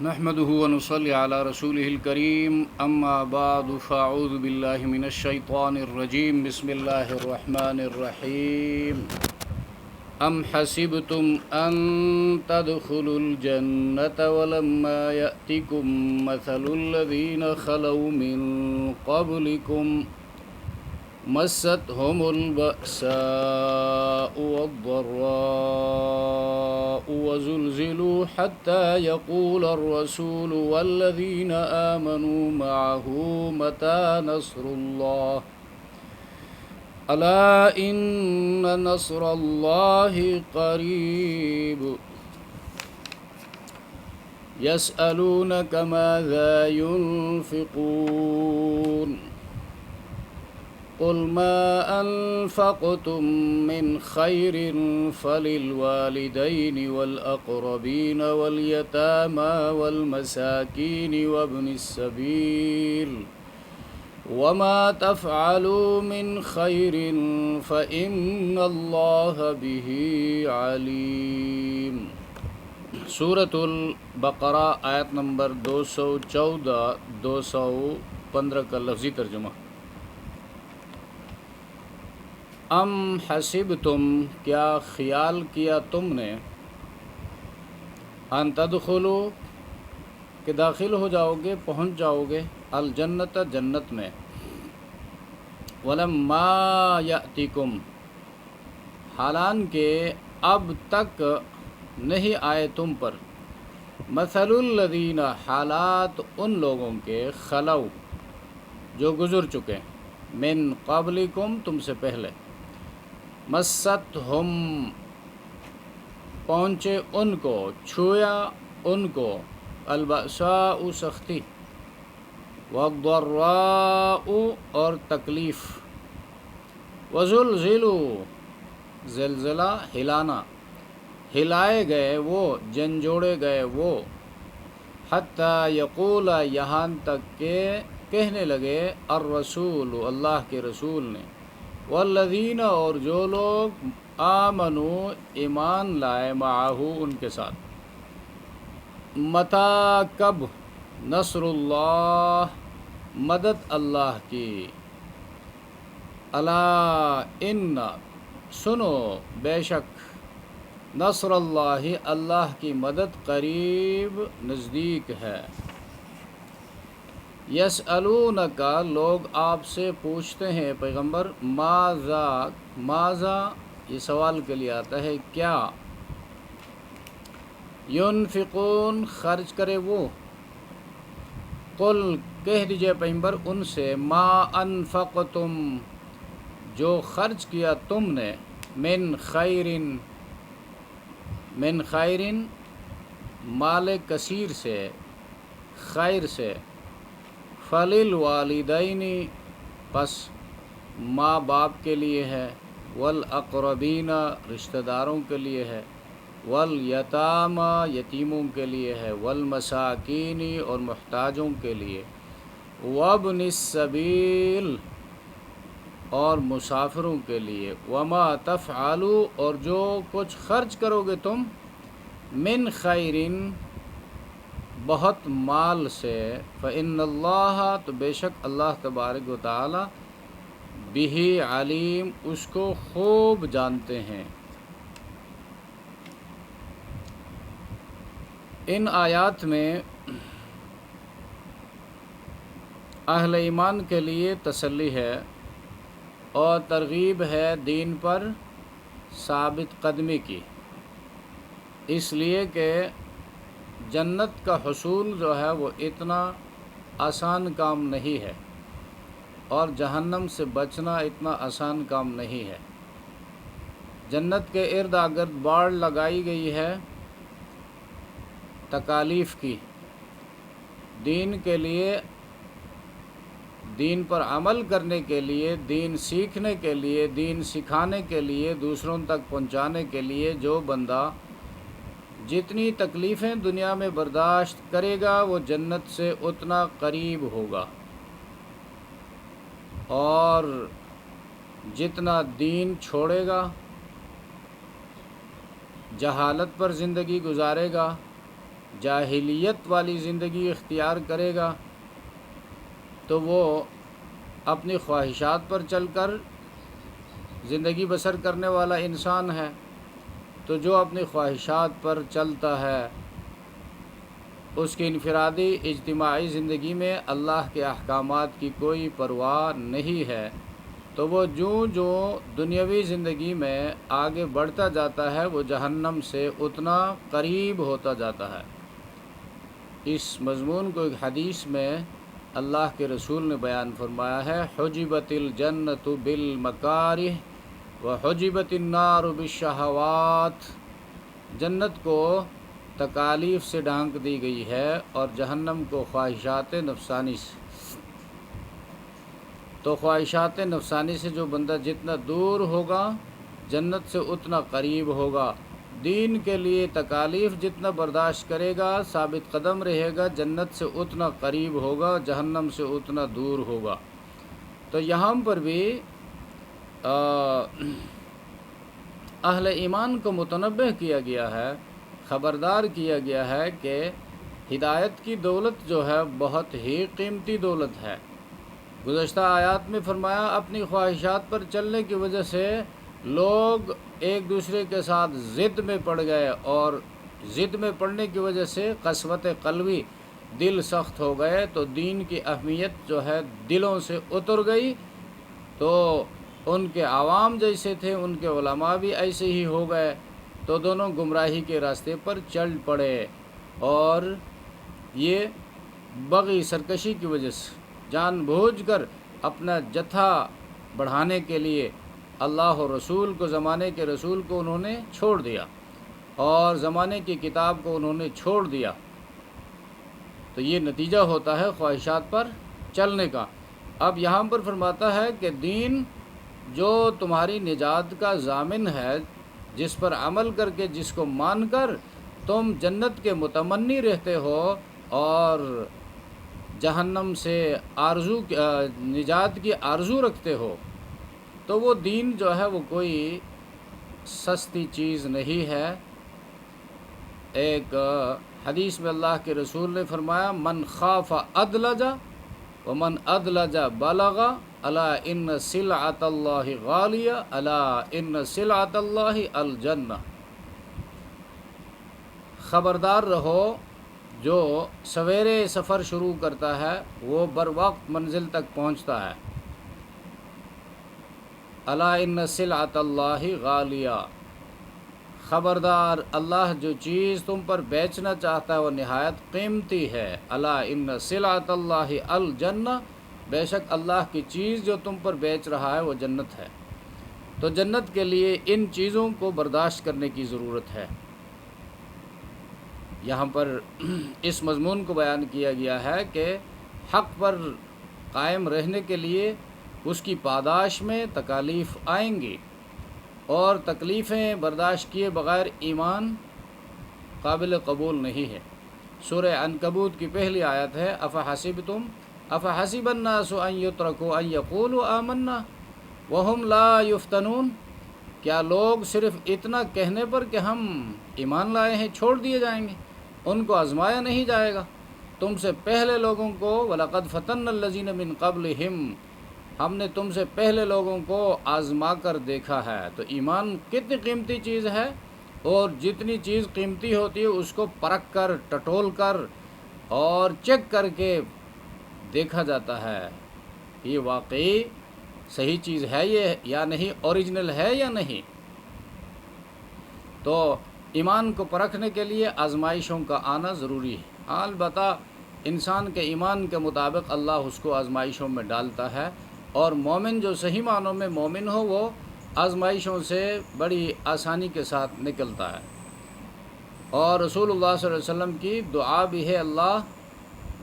نحمده ونصلي على رسوله الكريم أما بعد فأعوذ بالله من الشيطان الرجيم بسم الله الرحمن الرحيم أم حسبتم أن تدخلوا الجنة ولما يأتكم مثل الذين خلوا من قبلكم مستهم البأساء والضراء وزلزلوا حتى يقول الرسول والذين آمنوا معه متى نصر الله ألا إن نصر الله قريب يسألونك ماذا ينفقون قل ما أنفقتم من خير فللوالدين والأقربين واليتامى والمساكين وابن السبيل وما تفعلوا من خير فإن الله به عليم۔ سورۃ البقرہ آیت نمبر 214 215 کا لفظی ترجمہ۔ ام حسبتم، کیا خیال کیا تم نے، ان تدخلو، کہ داخل ہو جاؤ گے، پہنچ جاؤ گے، الجنت، جنت میں، ولما یأتکم، حالانکہ اب تک نہیں آئے تم پر، مثل الذین، حالات ان لوگوں کے، خلو، جو گزر چکے، من قبلکم، تم سے پہلے، مستہم، پہنچے ان کو، چھویا ان کو، البأساء، سختی، والضراء، اور تکلیف، وزلزلوا، زلزلہ، ہلانا، ہلائے گئے وہ، جھنجھوڑے گئے وہ، حتیٰ یقول، یہاں تک کہ کہنے لگے، الرسول، اللہ کے رسول نے، والذین، اور جو لوگ، آمنوا، ایمان لائے، معہو، ان کے ساتھ، متی، کب، نصر اللہ، مدد اللہ کی، الا، ان، سنو، بے شک، نصر اللہ، اللہ کی مدد قریب، نزدیک ہے۔ یسألونک، لوگ آپ سے پوچھتے ہیں پیغمبر، ماذا، ماذا، یہ سوال کے لیے آتا ہے، کیا، ينفقون، خرچ کرے وہ، قل، کہہ دیجئے پیغمبر ان سے، ما انفقتم، جو خرچ کیا تم نے، من خیر، من خیر، مال کثیر سے، خیر سے، فللوالدین، پس ماں باپ کے لیے ہے، والاقربین، رشتہ داروں کے لیے ہے، والیتامى، یتیموں کے لیے ہے، والمساکین، اور محتاجوں کے لیے، وابن السبیل، اور مسافروں کے لیے، وما تفعلوا، اور جو کچھ خرچ کرو گے تم، من خیر، بہت مال سے، فإن اللہ، تو بے شک اللہ تبارک و تعالی، بہ، علیم، اس کو خوب جانتے ہیں۔ ان آیات میں اہل ایمان کے لیے تسلی ہے اور ترغیب ہے دین پر ثابت قدمی کی، اس لیے کہ جنت کا حصول جو ہے وہ اتنا آسان کام نہیں ہے، اور جہنم سے بچنا اتنا آسان کام نہیں ہے۔ جنت کے ارد گرد باڑ لگائی گئی ہے تکالیف کی، دین کے لیے، دین پر عمل کرنے کے لیے، دین سیکھنے کے لیے، دین سکھانے کے لیے، دوسروں تک پہنچانے کے لیے، جو بندہ جتنی تکلیفیں دنیا میں برداشت کرے گا وہ جنت سے اتنا قریب ہوگا، اور جتنا دین چھوڑے گا، جہالت پر زندگی گزارے گا، جاہلیت والی زندگی اختیار کرے گا تو وہ اپنی خواہشات پر چل کر زندگی بسر کرنے والا انسان ہے۔ تو جو اپنی خواہشات پر چلتا ہے اس کی انفرادی اجتماعی زندگی میں اللہ کے احکامات کی کوئی پرواہ نہیں ہے، تو وہ جو دنیاوی زندگی میں آگے بڑھتا جاتا ہے وہ جہنم سے اتنا قریب ہوتا جاتا ہے۔ اس مضمون کو ایک حدیث میں اللہ کے رسول نے بیان فرمایا ہے، حجبت الجنت بالمکارہ وحجبت النار بالشہوات۔ جنت کو تکالیف سے ڈھانک دی گئی ہے اور جہنم کو خواہشات نفسانی سے۔ تو خواہشات نفسانی سے جو بندہ جتنا دور ہوگا جنت سے اتنا قریب ہوگا، دین کے لیے تکالیف جتنا برداشت کرے گا، ثابت قدم رہے گا، جنت سے اتنا قریب ہوگا، جہنم سے اتنا دور ہوگا۔ تو یہاں پر بھی اہل ایمان کو متنبہ کیا گیا ہے، خبردار کیا گیا ہے کہ ہدایت کی دولت جو ہے بہت ہی قیمتی دولت ہے۔ گزشتہ آیات میں فرمایا اپنی خواہشات پر چلنے کی وجہ سے لوگ ایک دوسرے کے ساتھ ضد میں پڑ گئے، اور ضد میں پڑنے کی وجہ سے قسوت قلبی، دل سخت ہو گئے، تو دین کی اہمیت جو ہے دلوں سے اتر گئی۔ تو ان کے عوام جیسے تھے ان کے علماء بھی ایسے ہی ہو گئے، تو دونوں گمراہی کے راستے پر چل پڑے، اور یہ بغی سرکشی کی وجہ سے جان بوجھ کر اپنا جتھا بڑھانے کے لیے اللہ و رسول کو، زمانے کے رسول کو انہوں نے چھوڑ دیا اور زمانے کی کتاب کو انہوں نے چھوڑ دیا۔ تو یہ نتیجہ ہوتا ہے خواہشات پر چلنے کا۔ اب یہاں پر فرماتا ہے کہ دین جو تمہاری نجات کا ضامن ہے، جس پر عمل کر کے، جس کو مان کر تم جنت کے متمنی رہتے ہو اور جہنم سے نجات کی آرزو رکھتے ہو، تو وہ دین جو ہے وہ کوئی سستی چیز نہیں ہے۔ ایک حدیث میں اللہ کے رسول نے فرمایا، من خاف ادلج ومن ادلج بلغ، الا ان سلعۃ اللہ غالیہ، الا ان سلعۃ اللہ الجنہ۔ خبردار رہو، جو سویرے سفر شروع کرتا ہے وہ بر وقت منزل تک پہنچتا ہے۔ الا ان سلعۃ اللہ غالیہ، خبردار، اللہ جو چیز تم پر بیچنا چاہتا ہے وہ نہایت قیمتی ہے۔ الا ان سلعۃ اللہ الجنہ، بے شک اللہ کی چیز جو تم پر بیچ رہا ہے وہ جنت ہے۔ تو جنت کے لیے ان چیزوں کو برداشت کرنے کی ضرورت ہے۔ یہاں پر اس مضمون کو بیان کیا گیا ہے کہ حق پر قائم رہنے کے لیے اس کی پاداش میں تکالیف آئیں گی، اور تکلیفیں برداشت کیے بغیر ایمان قابل قبول نہیں ہے۔ سورہ عنکبوت کی پہلی آیت ہے، افحسب الناس ان یترکوا ان یقولوا آمنا وہم لا یفتنون۔ کیا لوگ صرف اتنا کہنے پر کہ ہم ایمان لائے ہیں چھوڑ دیے جائیں گے؟ ان کو آزمایا نہیں جائے گا؟ تم سے پہلے لوگوں کو وَلَقَدْ فَتَنَّ الَّذِينَ مِن قَبْلِهِمْ، ہم نے تم سے پہلے لوگوں کو آزما کر دیکھا ہے۔ تو ایمان کتنی قیمتی چیز ہے، اور جتنی چیز قیمتی ہوتی ہے اس کو پرکھ کر، ٹٹول کر اور چیک کر کے دیکھا جاتا ہے، یہ واقعی صحیح چیز ہے یہ یا نہیں، اوریجنل ہے یا نہیں۔ تو ایمان کو پرکھنے کے لیے آزمائشوں کا آنا ضروری ہے۔ البتہ انسان کے ایمان کے مطابق اللہ اس کو آزمائشوں میں ڈالتا ہے، اور مومن جو صحیح معنوں میں مومن ہو وہ آزمائشوں سے بڑی آسانی کے ساتھ نکلتا ہے۔ اور رسول اللہ صلی اللہ علیہ وسلم کی دعا بھی ہے، اللہ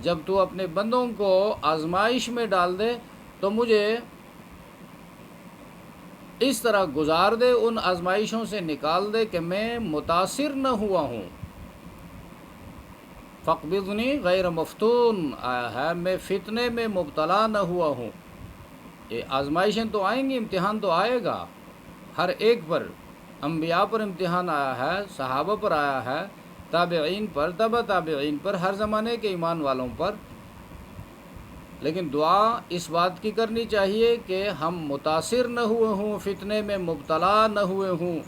جب تو اپنے بندوں کو آزمائش میں ڈال دے تو مجھے اس طرح گزار دے، ان آزمائشوں سے نکال دے کہ میں متاثر نہ ہوا ہوں۔ فَاقْبِضْنِی غیر مفتون آیا ہے، میں فتنے میں مبتلا نہ ہوا ہوں۔ یہ آزمائشیں تو آئیں گی، امتحان تو آئے گا ہر ایک پر، انبیاء پر امتحان آیا ہے، صحابہ پر آیا ہے، تابعین پر، تبع تابعین پر، ہر زمانے کے ایمان والوں پر. لیکن دعا اس بات کی کرنی چاہیے کہ ہم متاثر نہ ہوئے ہوں، فتنے میں مبتلا نہ ہوئے ہوں.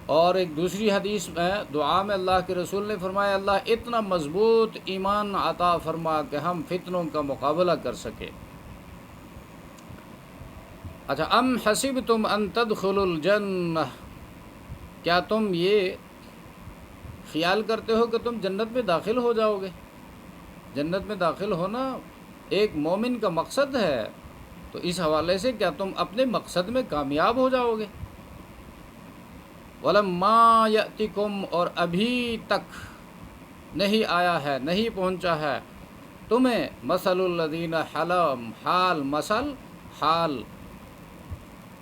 اور ایک دوسری حدیث میں دعا میں اللہ کے رسول نے فرمایا اللہ اتنا مضبوط ایمان عطا فرما کہ ہم فتنوں کا مقابلہ کر سکے. اچھا، ام حسبتم ان تدخلوا الجنہ، کیا تم یہ خیال کرتے ہو کہ تم جنت میں داخل ہو جاؤ گے؟ جنت میں داخل ہونا ایک مومن کا مقصد ہے، تو اس حوالے سے کیا تم اپنے مقصد میں کامیاب ہو جاؤ گے؟ وَلَمَّا يَأْتِكُمْ، اور ابھی تک نہیں آیا ہے، نہیں پہنچا ہے تمہیں مثل الذین حال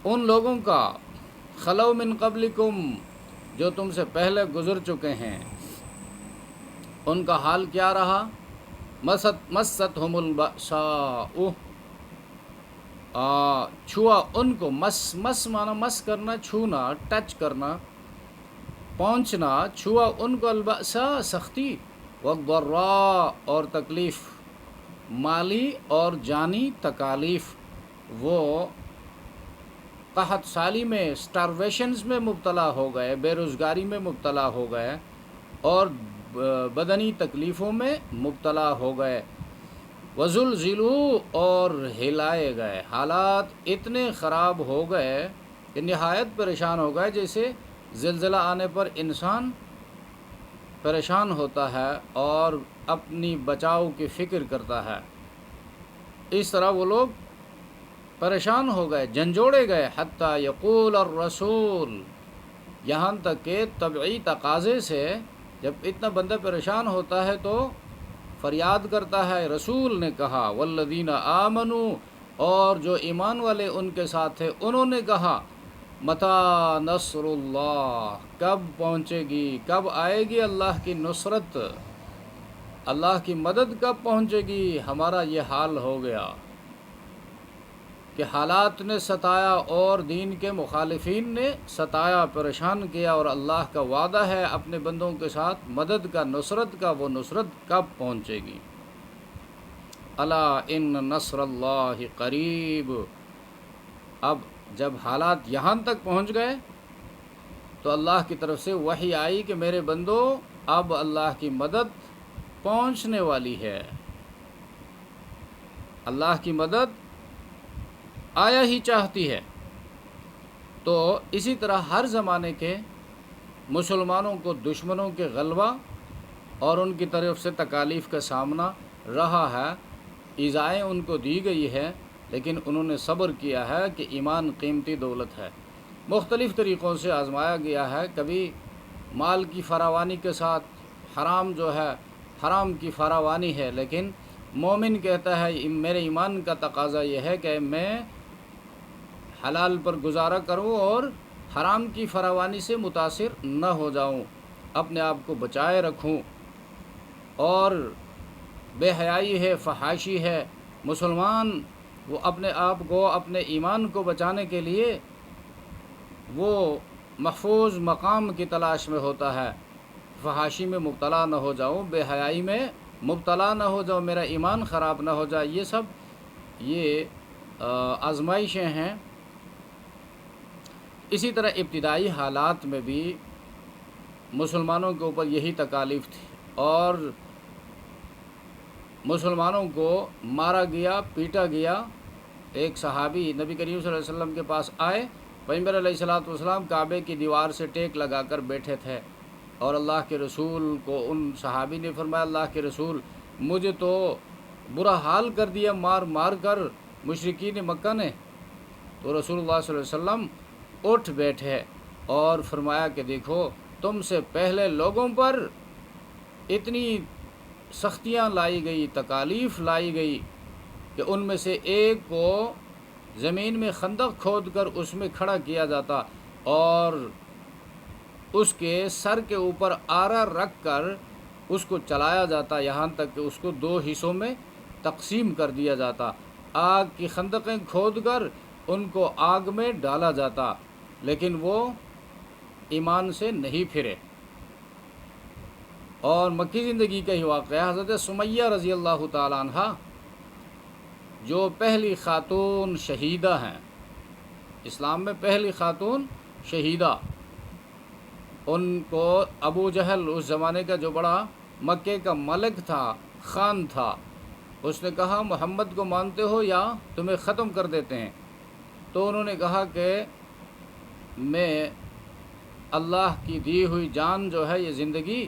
ان لوگوں کا خلو من قبلکم جو تم سے پہلے گزر چکے ہیں، ان کا حال کیا رہا؟ مستہم البأساء، چھوا ان کو، مس مانا مس کرنا، چھونا، ٹچ کرنا، پہنچنا، چھوا ان کو البأساء سختی، والضراء اور تکلیف، مالی اور جانی تکالیف. وہ قحط سالی میں، سٹارویشنز میں مبتلا ہو گئے، بے روزگاری میں مبتلا ہو گئے، اور بدنی تکلیفوں میں مبتلا ہو گئے. وزلزلوا، اور ہلائے گئے، حالات اتنے خراب ہو گئے کہ نہایت پریشان ہو گئے، جیسے زلزلہ آنے پر انسان پریشان ہوتا ہے اور اپنی بچاؤ کی فکر کرتا ہے، اس طرح وہ لوگ پریشان ہو گئے، جھنجھوڑے گئے. حتیٰ یقول الرسول، یہاں تک کہ طبعی تقاضے سے جب اتنا بندہ پریشان ہوتا ہے تو فریاد کرتا ہے. رسول نے کہا والذین آمنوا، اور جو ایمان والے ان کے ساتھ تھے انہوں نے کہا متی نصر اللہ، کب پہنچے گی، کب آئے گی اللہ کی نصرت، اللہ کی مدد کب پہنچے گی. ہمارا یہ حال ہو گیا کہ حالات نے ستایا اور دین کے مخالفین نے ستایا، پریشان کیا، اور اللہ کا وعدہ ہے اپنے بندوں کے ساتھ مدد کا، نصرت کا. وہ نصرت کب پہنچے گی؟ الا ان نصر اللہ قریب. اب جب حالات یہاں تک پہنچ گئے تو اللہ کی طرف سے وحی آئی کہ میرے بندو اب اللہ کی مدد پہنچنے والی ہے، اللہ کی مدد آیا ہی چاہتی ہے. تو اسی طرح ہر زمانے کے مسلمانوں کو دشمنوں کے غلبہ اور ان کی طرف سے تکالیف کا سامنا رہا ہے، ایذائیں ان کو دی گئی ہے، لیکن انہوں نے صبر کیا ہے کہ ایمان قیمتی دولت ہے. مختلف طریقوں سے آزمایا گیا ہے، کبھی مال کی فراوانی کے ساتھ، حرام جو ہے حرام کی فراوانی ہے، لیکن مومن کہتا ہے میرے ایمان کا تقاضا یہ ہے کہ میں حلال پر گزارا کروں اور حرام کی فراوانی سے متاثر نہ ہو جاؤں، اپنے آپ کو بچائے رکھوں. اور بے حیائی ہے، فحاشی ہے، مسلمان وہ اپنے آپ کو، اپنے ایمان کو بچانے کے لیے وہ محفوظ مقام کی تلاش میں ہوتا ہے. فحاشی میں مبتلا نہ ہو جاؤں، بے حیائی میں مبتلا نہ ہو جاؤں، میرا ایمان خراب نہ ہو جائے. یہ سب آزمائشیں ہیں. اسی طرح ابتدائی حالات میں بھی مسلمانوں کے اوپر یہی تکالیف تھی، اور مسلمانوں کو مارا گیا، پیٹا گیا. ایک صحابی نبی کریم صلی اللہ علیہ وسلم کے پاس آئے، پیغمبر علیہ الصلوۃ والسلام کعبے کی دیوار سے ٹیک لگا کر بیٹھے تھے، اور اللہ کے رسول کو ان صحابی نے فرمایا اللہ کے رسول مجھے تو برا حال کر دیا مار مار کر مشرکین مکہ نے. تو رسول اللہ صلی اللہ علیہ وسلم اٹھ بیٹھے اور فرمایا کہ دیکھو تم سے پہلے لوگوں پر اتنی سختیاں لائی گئی، تکالیف لائی گئی کہ ان میں سے ایک کو زمین میں خندق کھود کر اس میں کھڑا کیا جاتا اور اس کے سر کے اوپر آرا رکھ کر اس کو چلایا جاتا، یہاں تک کہ اس کو 2 حصوں میں تقسیم کر دیا جاتا. آگ کی خندقیں کھود کر ان کو آگ میں ڈالا جاتا، لیکن وہ ایمان سے نہیں پھرے. اور مکی زندگی کا ہی واقعہ، حضرت سمیہ رضی اللہ تعالیٰ عنہ جو پہلی خاتون شہیدہ ہیں، اسلام میں پہلی خاتون شہیدہ، ان کو ابو جہل اس زمانے کا جو بڑا مکے کا ملک تھا، خان تھا، اس نے کہا محمد کو مانتے ہو یا تمہیں ختم کر دیتے ہیں؟ تو انہوں نے کہا کہ میں اللہ کی دی ہوئی جان جو ہے، یہ زندگی،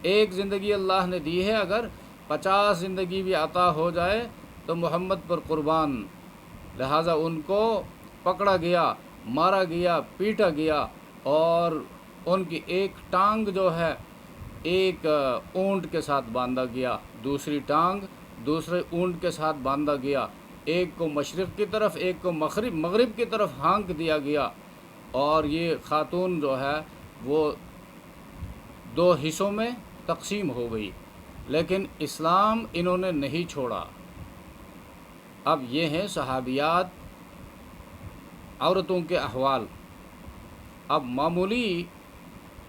ایک زندگی اللہ نے دی ہے، اگر 50 زندگی بھی عطا ہو جائے تو محمد پر قربان۔ لہٰذا ان کو پکڑا گیا، مارا گیا، پیٹا گیا، اور ان کی ایک ٹانگ جو ہے ایک اونٹ کے ساتھ باندھا گیا، دوسری ٹانگ دوسرے اونٹ کے ساتھ باندھا گیا، ایک کو مشرق کی طرف، ایک کو مغرب کی طرف ہانک دیا گیا، اور یہ خاتون جو ہے وہ 2 حصوں میں تقسیم ہو گئی، لیکن اسلام انہوں نے نہیں چھوڑا۔ اب یہ ہیں صحابیات، عورتوں کے احوال۔ اب معمولی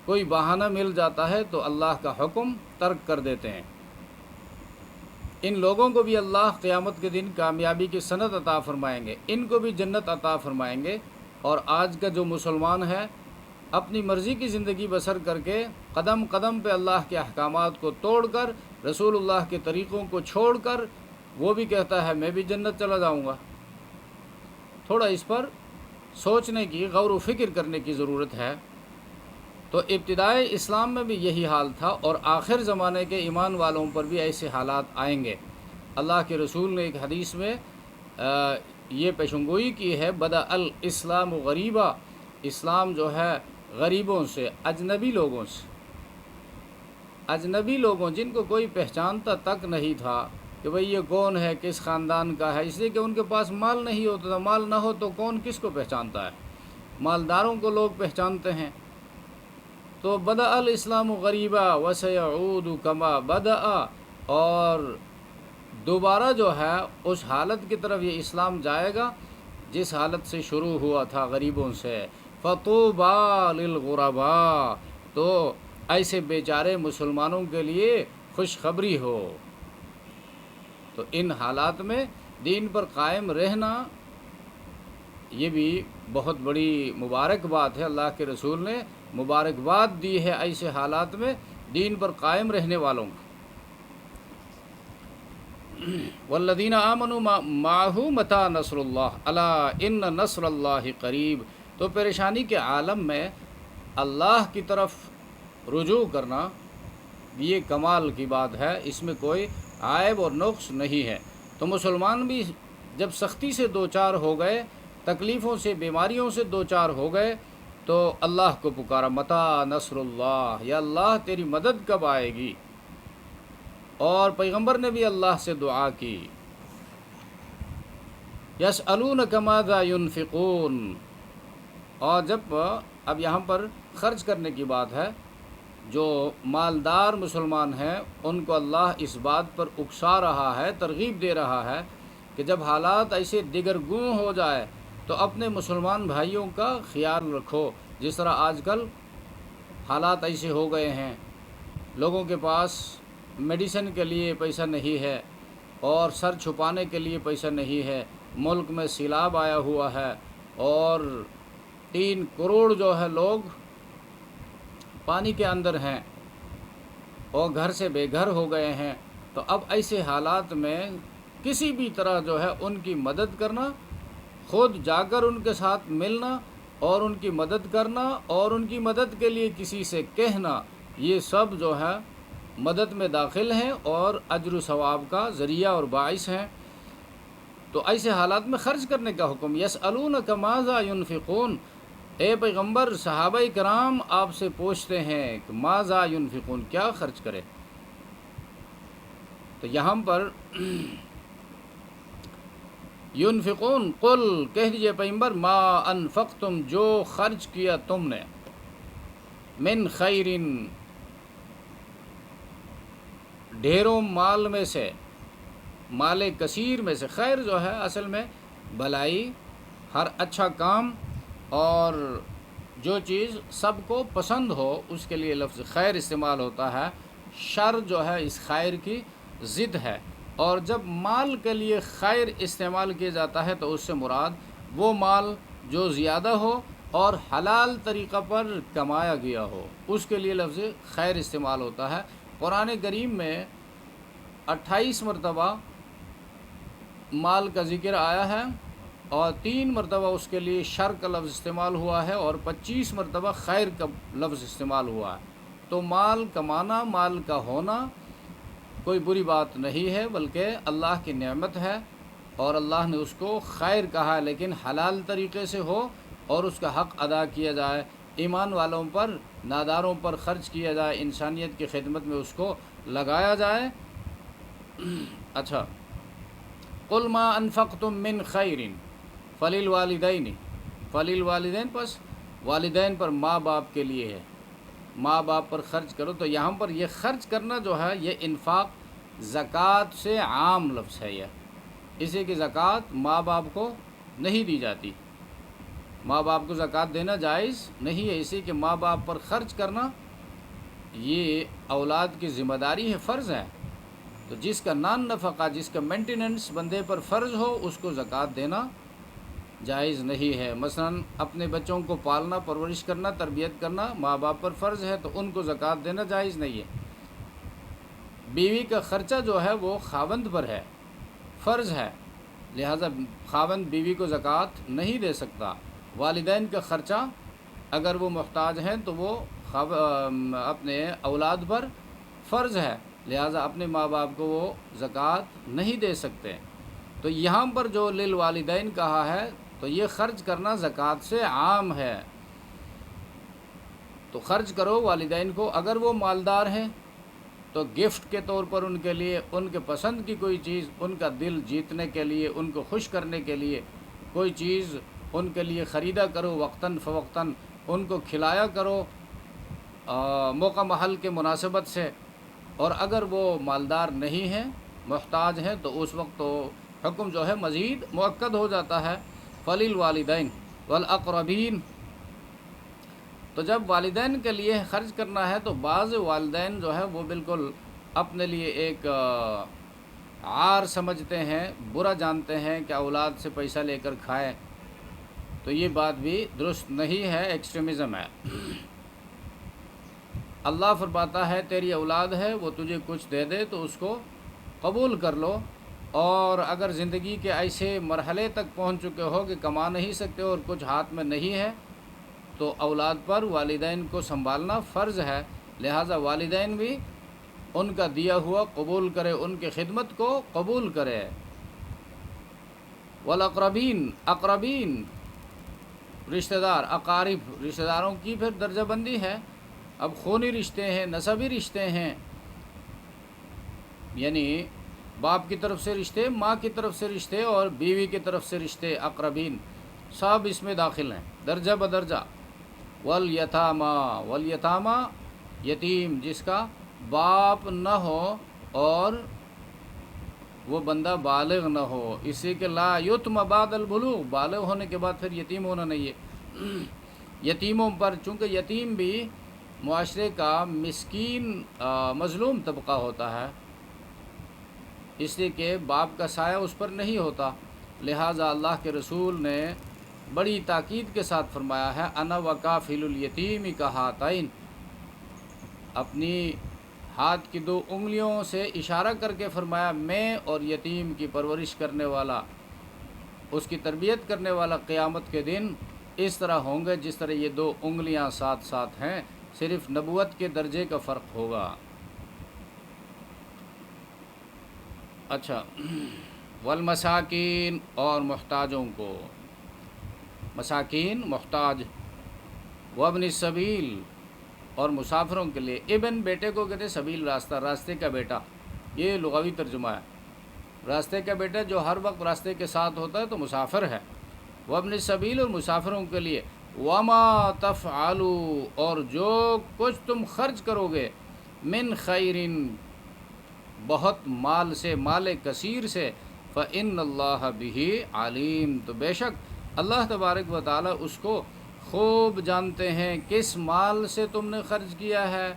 کوئی بہانہ مل جاتا ہے تو اللہ کا حکم ترک کر دیتے ہیں۔ ان لوگوں کو بھی اللہ قیامت کے دن کامیابی کی سند عطا فرمائیں گے، ان کو بھی جنت عطا فرمائیں گے۔ اور آج کا جو مسلمان ہے اپنی مرضی کی زندگی بسر کر کے قدم قدم پہ اللہ کے احکامات کو توڑ کر، رسول اللہ کے طریقوں کو چھوڑ کر، وہ بھی کہتا ہے میں بھی جنت چلا جاؤں گا۔ تھوڑا اس پر سوچنے کی، غور و فکر کرنے کی ضرورت ہے۔ تو ابتدائے اسلام میں بھی یہی حال تھا، اور آخر زمانے کے ایمان والوں پر بھی ایسے حالات آئیں گے۔ اللہ کے رسول نے ایک حدیث میں یہ پیشنگوئی کی ہے، بدأ الاسلام غریبا، اسلام جو ہے غریبوں سے، اجنبی لوگوں سے، اجنبی لوگوں جن کو کوئی پہچانتا تک نہیں تھا کہ بھئی یہ کون ہے، کس خاندان کا ہے، اس لیے کہ ان کے پاس مال نہیں ہوتا تھا۔ مال نہ ہو تو کون کس کو پہچانتا ہے؟ مالداروں کو لوگ پہچانتے ہیں۔ تو بدأ الاسلام غریبا وسیعود کما بدأ، اور دوبارہ جو ہے اس حالت کی طرف یہ اسلام جائے گا جس حالت سے شروع ہوا تھا، غریبوں سے۔ فطوبیٰ للغرباء، تو ایسے بیچارے مسلمانوں کے لیے خوشخبری ہو۔ تو ان حالات میں دین پر قائم رہنا یہ بھی بہت بڑی مبارک بات ہے۔ اللہ کے رسول نے مبارکباد دی ہے ایسے حالات میں دین پر قائم رہنے والوں کو۔ والذین آمنوا معہ متی نصر اللہ الا ان نصر اللہ قریب۔ تو پریشانی کے عالم میں اللہ کی طرف رجوع کرنا یہ کمال کی بات ہے، اس میں کوئی عیب اور نقص نہیں ہے۔ تو مسلمان بھی جب سختی سے دوچار ہو گئے، تکلیفوں سے، بیماریوں سے دوچار ہو گئے، تو اللہ کو پکارا، متی نصر اللہ، یا اللہ تیری مدد کب آئے گی؟ اور پیغمبر نے بھی اللہ سے دعا کی، یسألونک ماذا ینفقون۔ اور جب اب یہاں پر خرچ کرنے کی بات ہے، جو مالدار مسلمان ہیں ان کو اللہ اس بات پر اکسا رہا ہے، ترغیب دے رہا ہے کہ جب حالات ایسے دگرگوں ہو جائے تو اپنے مسلمان بھائیوں کا خیال رکھو۔ جس طرح آج کل حالات ایسے ہو گئے ہیں، لوگوں کے پاس میڈیسن کے لیے پیسہ نہیں ہے، اور سر چھپانے کے لیے پیسہ نہیں ہے، ملک میں سیلاب آیا ہوا ہے، اور 3 کروڑ جو ہے لوگ پانی کے اندر ہیں اور گھر سے بے گھر ہو گئے ہیں۔ تو اب ایسے حالات میں کسی بھی طرح جو ہے ان کی مدد کرنا، خود جا کر ان کے ساتھ ملنا اور ان کی مدد کرنا، اور ان کی مدد کے لیے کسی سے کہنا، یہ سب جو ہے مدد میں داخل ہیں اور اجر و ثواب کا ذریعہ اور باعث ہیں۔ تو ایسے حالات میں خرچ کرنے کا حکم، یسألونک ماذا ینفقون۔ اے پیغمبر، صحابہ کرام آپ سے پوچھتے ہیں کہ ماذا ینفقون، کیا خرچ کرے؟ تو یہاں پر ینفقون، قل کہہ دیجئے پیغمبر، ما انفقتم، جو خرچ کیا تم نے، من خیر، ڈھیروں مال میں سے، مال کثیر میں سے۔ خیر جو ہے اصل میں بھلائی، ہر اچھا کام، اور جو چیز سب کو پسند ہو اس کے لیے لفظ خیر استعمال ہوتا ہے۔ شر جو ہے اس خیر کی ضد ہے، اور جب مال کے لیے خیر استعمال کیا جاتا ہے تو اس سے مراد وہ مال جو زیادہ ہو اور حلال طریقہ پر کمایا گیا ہو، اس کے لیے لفظ خیر استعمال ہوتا ہے۔ قرآن کریم میں 28 مرتبہ مال کا ذکر آیا ہے، اور 3 مرتبہ اس کے لیے شر کا لفظ استعمال ہوا ہے، اور 25 مرتبہ خیر کا لفظ استعمال ہوا ہے۔ تو مال کمانا، مال کا ہونا کوئی بری بات نہیں ہے، بلکہ اللہ کی نعمت ہے، اور اللہ نے اس کو خیر کہا ہے، لیکن حلال طریقے سے ہو اور اس کا حق ادا کیا جائے، ایمان والوں پر، ناداروں پر خرچ کیا جائے، انسانیت کی خدمت میں اس کو لگایا جائے۔ اچھا، قل ما انفقتم من خیر فللوالدین، فللوالدین، پس والدین پر، ماں باپ کے لیے ہے، ماں باپ پر خرچ کرو۔ تو یہاں پر یہ خرچ کرنا جو ہے یہ انفاق زکوٰۃ سے عام لفظ ہے، یہ اسی کی زکوٰۃ ماں باپ کو نہیں دی جاتی، ماں باپ کو زکوٰۃ دینا جائز نہیں ہے، اسی کے ماں باپ پر خرچ کرنا یہ اولاد کی ذمہ داری ہے، فرض ہے۔ تو جس کا نان نفقہ، جس کا مینٹیننس بندے پر فرض ہو، اس کو زکوٰۃ دینا جائز نہیں ہے۔ مثلا اپنے بچوں کو پالنا، پرورش کرنا، تربیت کرنا ماں باپ پر فرض ہے، تو ان کو زکوٰۃ دینا جائز نہیں ہے۔ بیوی کا خرچہ جو ہے وہ خاوند پر ہے، فرض ہے، لہذا خاوند بیوی کو زکوٰۃ نہیں دے سکتا۔ والدین کا خرچہ اگر وہ محتاج ہیں تو وہ اپنے اولاد پر فرض ہے، لہذا اپنے ماں باپ کو وہ زکوٰۃ نہیں دے سکتے۔ تو یہاں پر جو للوالدین کہا ہے تو یہ خرچ کرنا زکوٰۃ سے عام ہے، تو خرچ کرو والدین کو۔ اگر وہ مالدار ہیں تو گفٹ کے طور پر ان کے لیے، ان کے پسند کی کوئی چیز، ان کا دل جیتنے کے لیے، ان کو خوش کرنے کے لیے کوئی چیز ان کے لیے خریدا کرو، وقتاً فوقتاً ان کو کھلایا کرو موقع محل کے مناسبت سے۔ اور اگر وہ مالدار نہیں ہیں، محتاج ہیں، تو اس وقت تو حکم جو ہے مزید مؤکد ہو جاتا ہے، فللوالدین والاقربین۔ تو جب والدین کے لیے خرچ کرنا ہے تو بعض والدین جو ہے وہ بالکل اپنے لیے ایک عار سمجھتے ہیں، برا جانتے ہیں کہ اولاد سے پیسہ لے کر کھائے، تو یہ بات بھی درست نہیں ہے، ایکسٹریمزم ہے۔ اللہ فرماتا ہے تیری اولاد ہے، وہ تجھے کچھ دے دے تو اس کو قبول کر لو، اور اگر زندگی کے ایسے مرحلے تک پہنچ چکے ہو کہ کما نہیں سکتے اور کچھ ہاتھ میں نہیں ہے، تو اولاد پر والدین کو سنبھالنا فرض ہے، لہٰذا والدین بھی ان کا دیا ہوا قبول کرے، ان کی خدمت کو قبول کرے۔ والاقربین، اقربین رشتہ دار، اقارب رشتہ داروں کی پھر درجہ بندی ہے، اب خونی رشتے ہیں، نسبی رشتے ہیں، یعنی باپ کی طرف سے رشتے، ماں کی طرف سے رشتے، اور بیوی کی طرف سے رشتے، اقربین سب اس میں داخل ہیں درجہ بدرجہ۔ والیتاما، والیتاما یتیم جس کا باپ نہ ہو اور وہ بندہ بالغ نہ ہو، اسی کے لا یتم بعد البلوغ، بالغ ہونے کے بعد پھر یتیم ہونا نہیں ہے۔ یتیموں پر، چونکہ یتیم بھی معاشرے کا مسکین مظلوم طبقہ ہوتا ہے، اس لیے کہ باپ کا سایہ اس پر نہیں ہوتا، لہٰذا اللہ کے رسول نے بڑی تاکید کے ساتھ فرمایا ہے انا وکافل الیتیم کہاتین، اپنی ہاتھ کی 2 انگلیوں سے اشارہ کر کے فرمایا میں اور یتیم کی پرورش کرنے والا، اس کی تربیت کرنے والا قیامت کے دن اس طرح ہوں گے جس طرح یہ 2 انگلیاں ساتھ ساتھ ہیں، صرف نبوت کے درجے کا فرق ہوگا۔ اچھا، والمساکین، اور محتاجوں کو، مساکین محتاج، وابن السبیل، اور مسافروں کے لیے۔ ابن بیٹے کو کہتے سبیل راستہ، راستے کا بیٹا، یہ لغوی ترجمہ ہے، راستے کا بیٹا جو ہر وقت راستے کے ساتھ ہوتا ہے تو مسافر ہے۔ وابن السبیل، اور مسافروں کے لیے۔ وما تفعلوا، اور جو کچھ تم خرچ کرو گے، من خیرن، بہت مال سے، مال کثیر سے، فإن اللہ بہ علیم، تو بے شک اللہ تبارک و تعالی اس کو خوب جانتے ہیں، کس مال سے تم نے خرچ کیا ہے،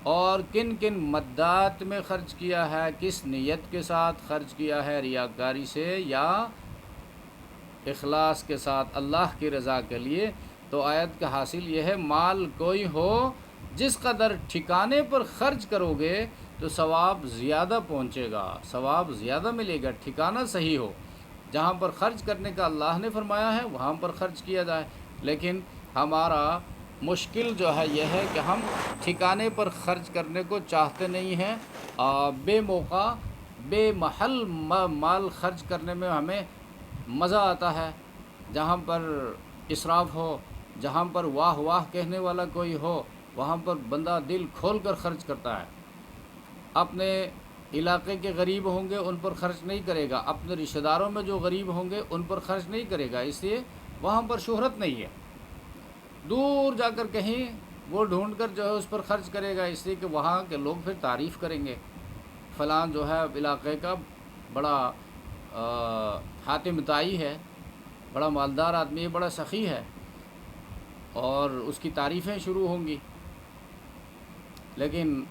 اور کن کن مدات میں خرچ کیا ہے، کس نیت کے ساتھ خرچ کیا ہے، ریاکاری سے یا اخلاص کے ساتھ اللہ کی رضا کے لیے۔ تو آیت کا حاصل یہ ہے، مال کوئی ہو جس قدر ٹھکانے پر خرچ کرو گے تو ثواب زیادہ پہنچے گا، ثواب زیادہ ملے گا، ٹھکانہ صحیح ہو۔ جہاں پر خرچ کرنے کا اللہ نے فرمایا ہے وہاں پر خرچ کیا جائے، لیکن ہمارا مشکل جو ہے یہ ہے کہ ہم ٹھکانے پر خرچ کرنے کو چاہتے نہیں ہیں، بے موقع بے محل مال خرچ کرنے میں ہمیں مزہ آتا ہے۔ جہاں پر اسراف ہو، جہاں پر واہ واہ کہنے والا کوئی ہو، وہاں پر بندہ دل کھول کر خرچ کرتا ہے۔ اپنے علاقے کے غریب ہوں گے ان پر خرچ نہیں کرے گا، اپنے رشتہ داروں میں جو غریب ہوں گے ان پر خرچ نہیں کرے گا، اس لیے وہاں پر شہرت نہیں ہے۔ دور جا کر کہیں وہ ڈھونڈ کر جو ہے اس پر خرچ کرے گا، اس لیے کہ وہاں کے لوگ پھر تعریف کریں گے، فلاں جو ہے علاقے کا بڑا حاتم طائی ہے، بڑا مالدار آدمی ہے، بڑا سخی ہے، اور اس کی تعریفیں شروع ہوں گی۔ لیکن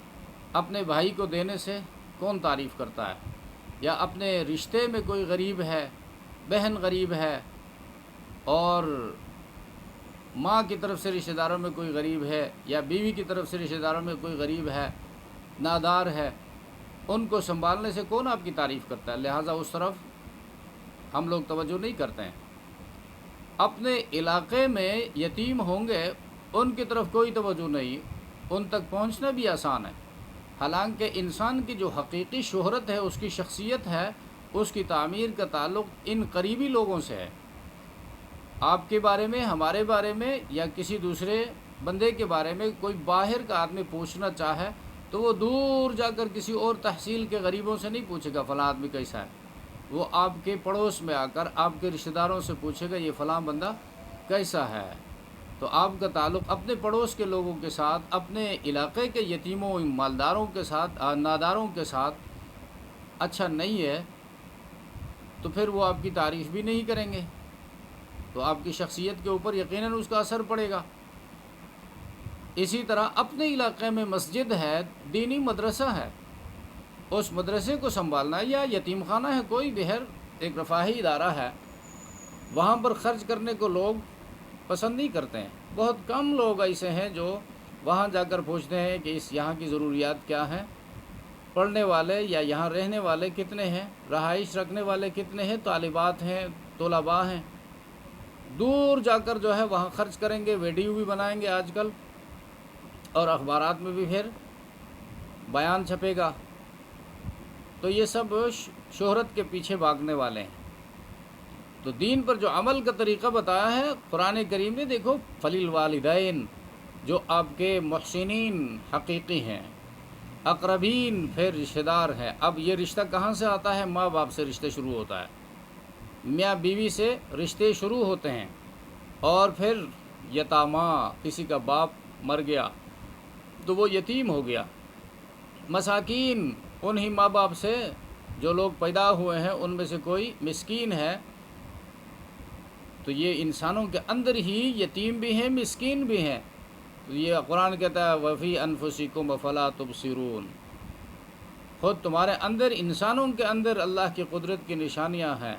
اپنے بھائی کو دینے سے کون تعریف کرتا ہے؟ یا اپنے رشتے میں کوئی غریب ہے، بہن غریب ہے، اور ماں کی طرف سے رشتہ داروں میں کوئی غریب ہے، یا بیوی کی طرف سے رشتہ داروں میں کوئی غریب ہے، نادار ہے، ان کو سنبھالنے سے کون آپ کی تعریف کرتا ہے؟ لہٰذا اس طرف ہم لوگ توجہ نہیں کرتے ہیں۔ اپنے علاقے میں یتیم ہوں گے ان کی طرف کوئی توجہ نہیں، ان تک پہنچنا بھی آسان ہے۔ حالانکہ انسان کی جو حقیقی شہرت ہے، اس کی شخصیت ہے، اس کی تعمیر کا تعلق ان قریبی لوگوں سے ہے۔ آپ کے بارے میں، ہمارے بارے میں، یا کسی دوسرے بندے کے بارے میں کوئی باہر کا آدمی پوچھنا چاہے تو وہ دور جا کر کسی اور تحصیل کے غریبوں سے نہیں پوچھے گا فلاں آدمی کیسا ہے، وہ آپ کے پڑوس میں آ کر آپ کے رشتہ داروں سے پوچھے گا یہ فلاں بندہ کیسا ہے۔ تو آپ کا تعلق اپنے پڑوس کے لوگوں کے ساتھ، اپنے علاقے کے یتیموں مالداروں کے ساتھ، ناداروں کے ساتھ اچھا نہیں ہے، تو پھر وہ آپ کی تعریف بھی نہیں کریں گے، تو آپ کی شخصیت کے اوپر یقیناً اس کا اثر پڑے گا۔ اسی طرح اپنے علاقے میں مسجد ہے، دینی مدرسہ ہے، اس مدرسے کو سنبھالنا، یا یتیم خانہ ہے، کوئی بہر ایک رفاہی ادارہ ہے، وہاں پر خرچ کرنے کو لوگ پسند نہیں کرتے ہیں۔ بہت کم لوگ ایسے ہیں جو وہاں جا کر پوچھتے ہیں کہ یہاں کی ضروریات کیا ہیں، پڑھنے والے یا یہاں رہنے والے کتنے ہیں، رہائش رکھنے والے کتنے ہیں، طالبات ہیں، طلباء ہیں۔ دور جا کر جو ہے وہاں خرچ کریں گے، ویڈیو بھی بنائیں گے آج کل، اور اخبارات میں بھی پھر بیان چھپے گا۔ تو یہ سب شہرت کے پیچھے بھاگنے والے ہیں۔ تو دین پر جو عمل کا طریقہ بتایا ہے قرآن کریم نے، دیکھو فَلِلْوَالِدَيْن، جو آپ کے محسنین حقیقی ہیں، اقربین پھر رشتہ دار ہیں۔ اب یہ رشتہ کہاں سے آتا ہے؟ ماں باپ سے رشتے شروع ہوتا ہے، میاں بیوی سے رشتے شروع ہوتے ہیں، اور پھر یتاما، کسی کا باپ مر گیا تو وہ یتیم ہو گیا، مساکین، انہی ماں باپ سے جو لوگ پیدا ہوئے ہیں ان میں سے کوئی مسکین ہے۔ تو یہ انسانوں کے اندر ہی یتیم بھی ہیں، مسکین بھی ہیں۔ تو یہ قرآن کہتا ہے وَفِي أَنفُسِكُمْ أَفَلَا تُبْصِرُونَ، خود تمہارے اندر، انسانوں کے اندر اللہ کی قدرت کی نشانیاں ہیں۔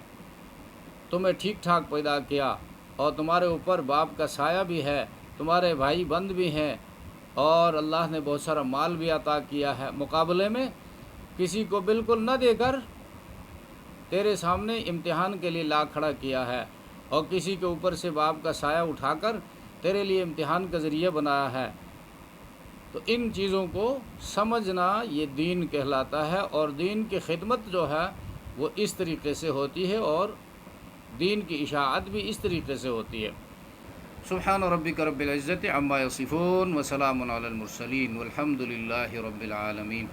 تمہیں ٹھیک ٹھاک پیدا کیا، اور تمہارے اوپر باپ کا سایہ بھی ہے، تمہارے بھائی بند بھی ہیں، اور اللہ نے بہت سارا مال بھی عطا کیا ہے۔ مقابلے میں کسی کو بالکل نہ دے کر تیرے سامنے امتحان کے لیے لا کھڑا کیا ہے، اور کسی کے اوپر سے باپ کا سایہ اٹھا کر تیرے لیے امتحان کا ذریعہ بنایا ہے۔ تو ان چیزوں کو سمجھنا یہ دین کہلاتا ہے، اور دین کی خدمت جو ہے وہ اس طریقے سے ہوتی ہے، اور دین کی اشاعت بھی اس طریقے سے ہوتی ہے۔ سبحان ربک رب العزت عما یصفون وسلام علی المرسلین والحمد للہ رب العالمین۔